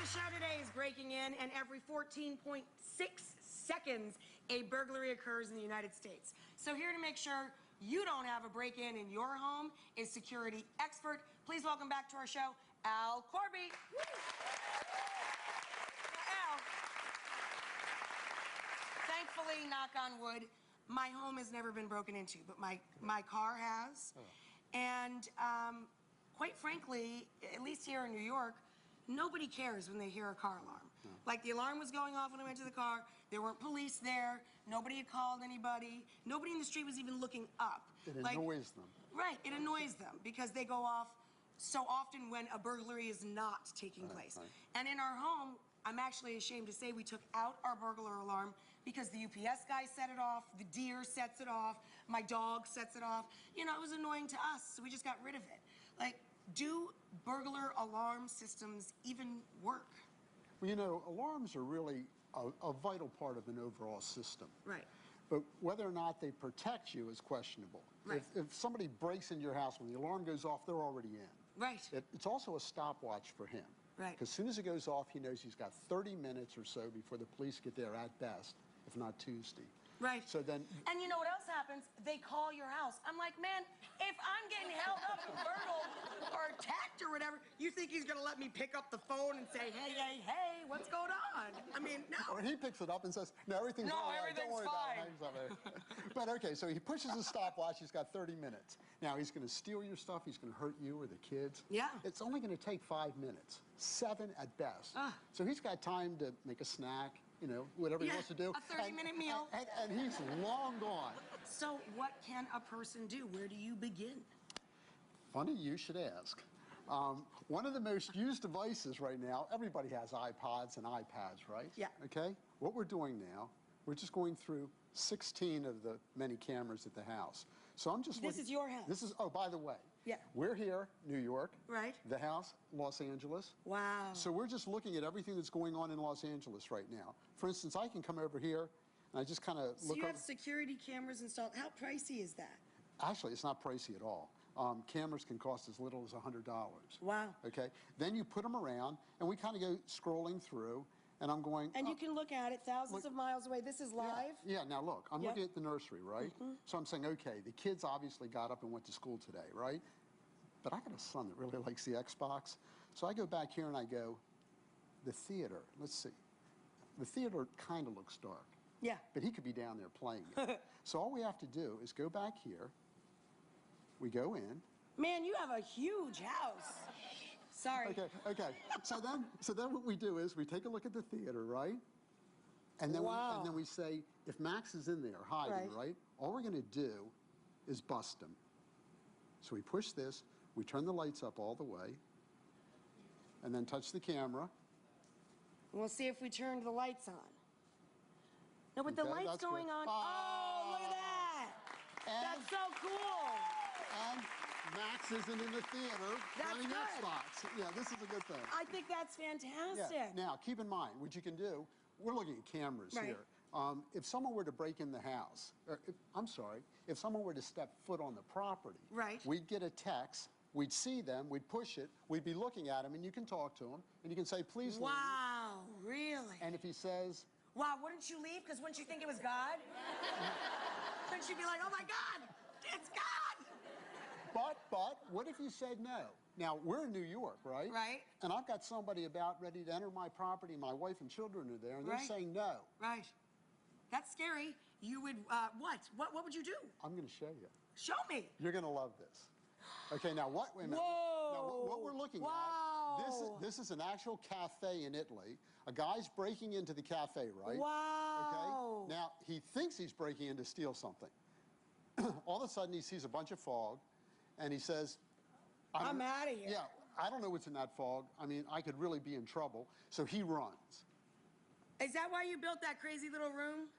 The show today is breaking in, and every 14.6 seconds, a burglary occurs in the United States. So here to make sure you don't have a break-in in your home is security expert. Please welcome back to our show, Al Corby. Al, thankfully, knock on wood, my home has never been broken into, but my car has. And quite frankly, at least here in New York, nobody cares when they hear a car alarm. Like, the alarm was going off when I went to the car. There weren't police there. Nobody had called anybody. Nobody in the street was even looking up. It annoys them. Right, it annoys them because they go off so often when a burglary is not taking place. Right. And in our home, I'm actually ashamed to say we took out our burglar alarm because the UPS guy set it off, the deer sets it off, my dog sets it off. You know, it was annoying to us, so we just got rid of it. Like, do burglar alarm systems even work? Well, you know, alarms are really a vital part of an overall system. Right. But whether or not they protect you is questionable. Right. If somebody breaks into your house, when the alarm goes off, they're already in. Right. It's also a stopwatch for him. Right. Because as soon as it goes off, he knows he's got 30 minutes or so before the police get there at best, if not Tuesday. Right. So then... And you know what else happens? They call your house. I'm like, man, if I'm getting held up and burgled or attacked or whatever, you think he's gonna let me pick up the phone and say, hey, hey, hey, what's going on? I mean, no. Or he picks it up and says, no, everything's all right. Don't worry about it. But okay, so he pushes his stopwatch. He's got 30 minutes. Now, he's going to steal your stuff. He's going to hurt you or the kids. Yeah. It's only going to take 5 minutes, 7 at best. So he's got time to make a snack, you know, whatever he wants to do. A 30-minute meal. And he's long gone. So what can a person do? Where do you begin? Funny you should ask. One of the most used devices right now, everybody has iPods and iPads, right? Yeah. Okay? What we're doing now, we're just going through 16 of the many cameras at the house. So I'm just This is your house? This is, oh, by the way. Yeah. We're here, New York. Right. The house, Los Angeles. Wow. So we're just looking at everything that's going on in Los Angeles right now. For instance, I can come over here and I just kind of look So you have over. security cameras installed. How pricey is that? Actually, it's not pricey at all. Cameras can cost as little as $100. Wow. Okay? Then you put them around, and we kind of go scrolling through, and I'm going... And you can look at it thousands of miles away. This is live? Yeah, now look, I'm looking at the nursery, right? So I'm saying, okay, the kids obviously got up and went to school today, right? But I got a son that really likes the Xbox. So I go back here and I go, the theater, let's see. The theater kind of looks dark. Yeah. But he could be down there playing it. So all we have to do is go back here. We go in. Man, you have a huge house. Sorry. Okay. So then what we do is we take a look at the theater, right? And then and then we say, if Max is in there hiding, right? All we're going to do is bust him. So we push this, we turn the lights up all the way, and then touch the camera. We'll see if we turned the lights on. No, but the light's going on. Oh, look at that. That's so cool. And Max isn't in the theater playing Xbox. Yeah, this is a good thing. I think that's fantastic. Yeah. Now, keep in mind, what you can do, we're looking at cameras here. If someone were to break in the house, or if someone were to step foot on the property, we'd get a text, we'd see them, we'd push it, we'd be looking at him, and you can talk to him, and you can say, please leave. Wow, really? And if he says... Wow, wouldn't you leave? Because wouldn't you think it was God? Couldn't you be like, oh my God, it's God? But what if you said no? Now, we're in New York, right? Right. And I've got somebody about ready to enter my property. My wife and children are there, and they're saying no. Right. That's scary. You would, what? What would you do? I'm going to show you. Show me. You're going to love this. Okay, now wait a minute. Whoa. Now, what we're looking at, this is an actual cafe in Italy. A guy's breaking into the cafe, right? Wow. Okay. Now, he thinks he's breaking in to steal something. All of a sudden, he sees a bunch of fog, and he says, I'm out of here. Yeah, I don't know what's in that fog. I mean, I could really be in trouble. So he runs. Is that why you built that crazy little room?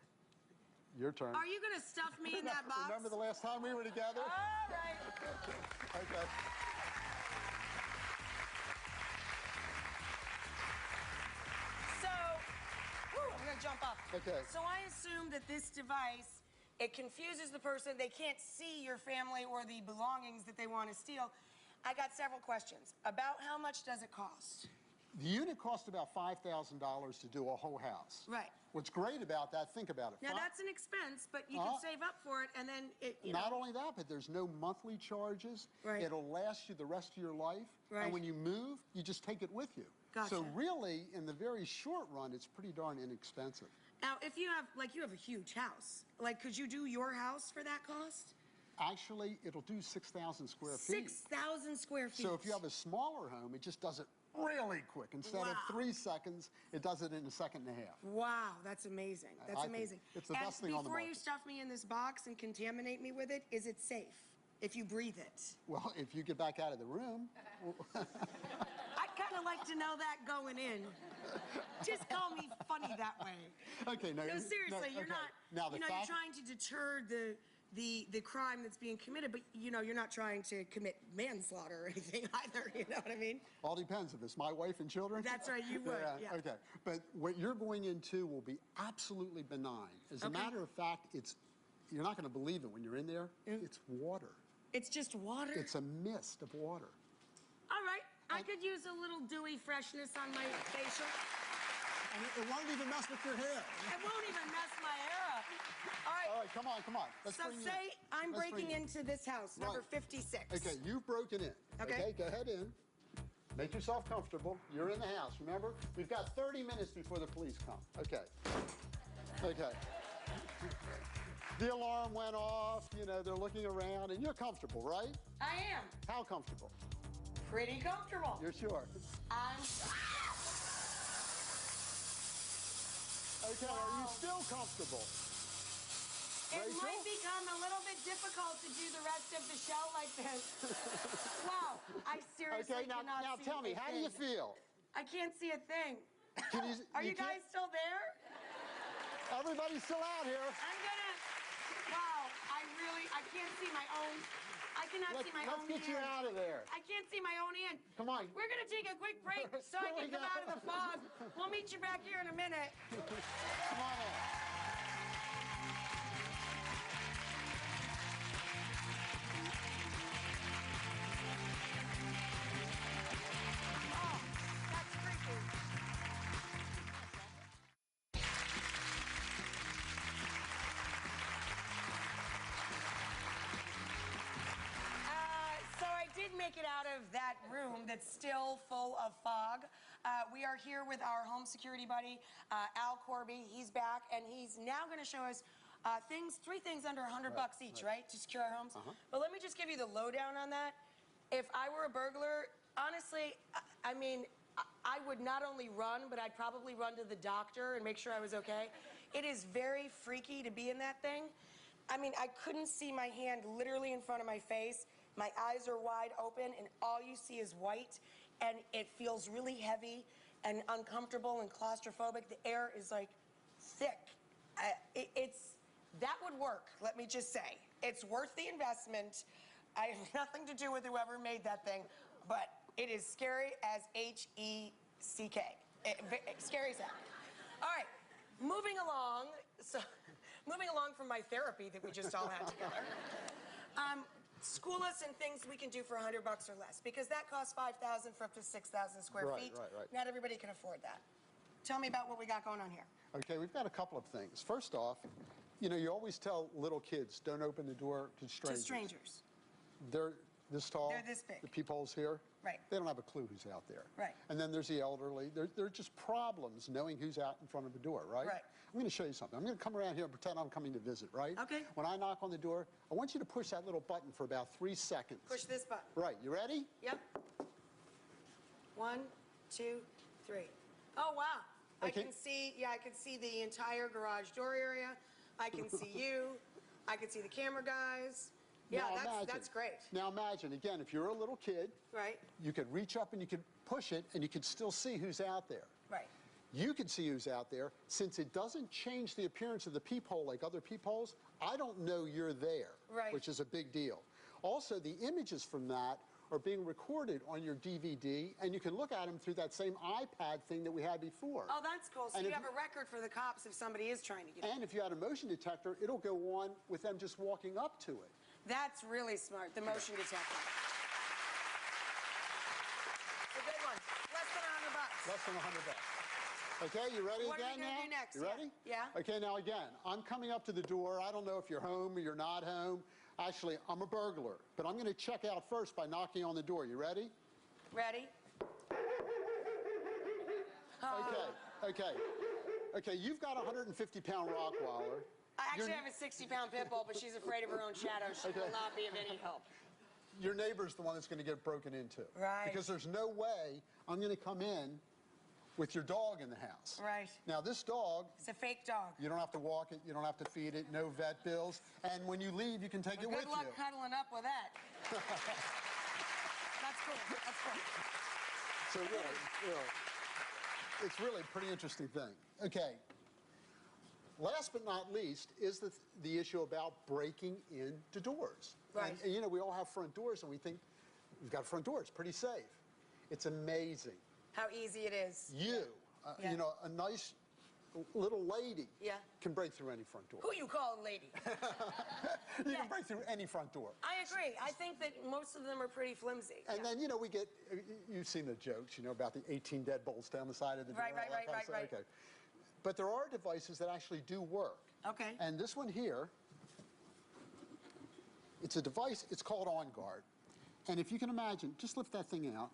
Your turn. Are you going to stuff me in that box? Remember the last time we were together? All right. Okay. So, I'm going to jump up. Okay. So I assume that this device, it confuses the person. They can't see your family or the belongings that they want to steal. I got several questions. About how much does it cost? The unit costs about $5,000 to do a whole house. Right. What's great about that, think about it. Now, that's an expense, but you can save up for it, and then Not only that, but there's no monthly charges. Right. It'll last you the rest of your life. Right. And when you move, you just take it with you. Gotcha. So really, in the very short run, it's pretty darn inexpensive. Now, if you have, like, you have a huge house, like, could you do your house for that cost? Actually, it'll do 6,000 square feet. 6,000 square feet. So if you have a smaller home, it just does it really quick. Instead of 3 seconds, it does it in a second and a half. Wow, that's amazing. That's amazing. It's the best thing on the market. Before you stuff me in this box and contaminate me with it, is it safe if you breathe it? Well, if you get back out of the room. I'd kind of like to know that going in. Just call me funny that way. Okay, no. No, seriously, no, you're not. Now, you're trying to deter the crime that's being committed, but you're not trying to commit manslaughter or anything either. You know what I mean? All depends. If it's my wife and children. That's right. You would. Yeah. Okay, but what you're going into will be absolutely benign. As a matter of fact, you're not going to believe it when you're in there. It's water. It's just water. It's a mist of water. All right. I could use a little dewy freshness on my facial. And it won't even mess with your hair. It won't even mess my hair up. All right. All right, come on, come on. So say I'm breaking into this house, number 56. Okay, you've broken in. Okay. Go ahead in. Make yourself comfortable. You're in the house, remember? We've got 30 minutes before the police come. Okay. Okay. The alarm went off, they're looking around, and you're comfortable, right? I am. How comfortable? Pretty comfortable. You're sure? I'm... Okay, are you still comfortable? It Rachel? might become a little bit difficult to do the rest of the show like this. Wow, I seriously cannot see now tell me, how do you feel? I can't see a thing. Are you guys can't? still there? Everybody's still out here. I'm gonna... Wow, I can't see my own... I cannot see my own hand. Let's get you out of there. I can't see my own hand. Come on. We're gonna take a quick break so I can come out of the fog. We'll meet you back here in a minute. Come on in. Oh, that's freaky. So I did make it out of that room that's still full of fog. We are here with our home security buddy, Al Corby. He's back, and he's now going to show us three things under $100 each, right, to secure our homes. But let me just give you the lowdown on that. If I were a burglar, honestly, I mean, I would not only run, but I'd probably run to the doctor and make sure I was okay. It is very freaky to be in that thing. I mean, I couldn't see my hand literally in front of my face. My eyes are wide open, and all you see is white, and it feels really heavy and uncomfortable and claustrophobic. The air is, like, thick. That would work, let me just say. It's worth the investment. I have nothing to do with whoever made that thing, but it is scary as H-E-C-K. Scary as heck. All right, moving along. So, moving along from my therapy that we just all had together. School us in things we can do for $100 or less, because that costs 5,000 for up to 6,000 square feet. Right. Not everybody can afford that. Tell me about what we got going on here. Okay, we've got a couple of things. First off, you always tell little kids, don't open the door to strangers. To strangers. They're this tall. They're this big. The peepholes here. Right. They don't have a clue who's out there. Right. And then there's the elderly. There are just problems knowing who's out in front of the door, right? Right. I'm going to show you something. I'm going to come around here and pretend I'm coming to visit, right? Okay. When I knock on the door, I want you to push that little button for about 3 seconds. Push this button. Right. You ready? Yep. 1, 2, 3. Oh, wow. Okay. I can see the entire garage door area. I can see you. I can see the camera guys. Yeah, that's great. Now imagine, again, if you're a little kid, right, you could reach up and you could push it and you could still see who's out there. Right. You can see who's out there. Since it doesn't change the appearance of the peephole like other peepholes, I don't know you're there, right, which is a big deal. Also, the images from that are being recorded on your DVD, and you can look at them through that same iPad thing that we had before. Oh, that's cool. So and you have a record for the cops if somebody is trying to get in. And if you had a motion detector, it'll go on with them just walking up to it. That's really smart, the motion detector. It's a good one. Less than $100. Less than $100. Okay, you ready What again are we now? gonna do next? You ready? Yeah. Okay, now again, I'm coming up to the door. I don't know if you're home or you're not home. Actually, I'm a burglar, but I'm going to check out first by knocking on the door. You ready? Ready? Okay, you've got a 150-pound Rottweiler. I actually have a 60-pound pit bull, but she's afraid of her own shadow. She will not be of any help. Your neighbor's the one that's going to get broken into. Right. Because there's no way I'm going to come in with your dog in the house. Right. Now, this dog... It's a fake dog. You don't have to walk it. You don't have to feed it. No vet bills. And when you leave, you can take it with you. Good luck cuddling up with that. That's cool. That's cool. So really, it's really a pretty interesting thing. Okay. Last but not least is the issue about breaking into doors. Right. And, you know, we all have front doors, and we think we've got a front door. It's pretty safe. It's amazing. How easy it is. You know, a nice little lady can break through any front door. Who you calling lady? You can break through any front door. I agree. I think that most of them are pretty flimsy. And then, you know, we get, you've seen the jokes, you know, about the 18 deadbolts down the side of the door. Right. Okay. But there are devices that actually do work. Okay. And this one here, it's a device, it's called On Guard. And if you can imagine, just lift that thing out.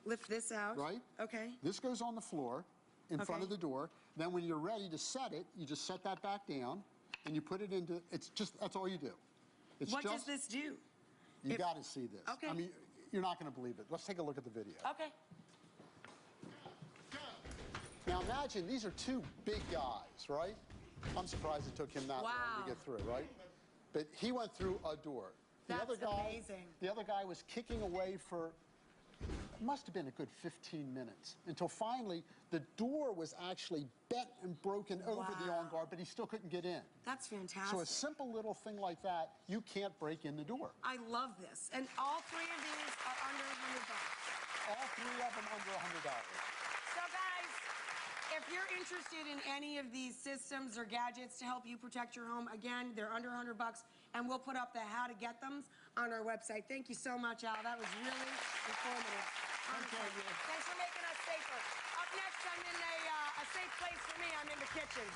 Lift this out. Right? Okay. This goes on the floor in front of the door. Then when you're ready to set it, you just set that back down and you put it into, that's all you do. What does this do? You got to see this. Okay. I mean, you're not going to believe it. Let's take a look at the video. Okay. Now imagine, these are two big guys, right? I'm surprised it took him that long to get through, right? But he went through a door. That's amazing. The other guy was kicking away for, it must have been a good 15 minutes, until finally the door was actually bent and broken over the On Guard, but he still couldn't get in. That's fantastic. So a simple little thing like that, you can't break in the door. I love this. And all three of these are under $100. All three of them under $100. So guys, if you're interested in any of these systems or gadgets to help you protect your home, again, they're under $100, and we'll put up the how to get them on our website. Thank you so much, Al. That was really informative. Thanks for making us safer. Up next, I'm in a safe place for me. I'm in the kitchen.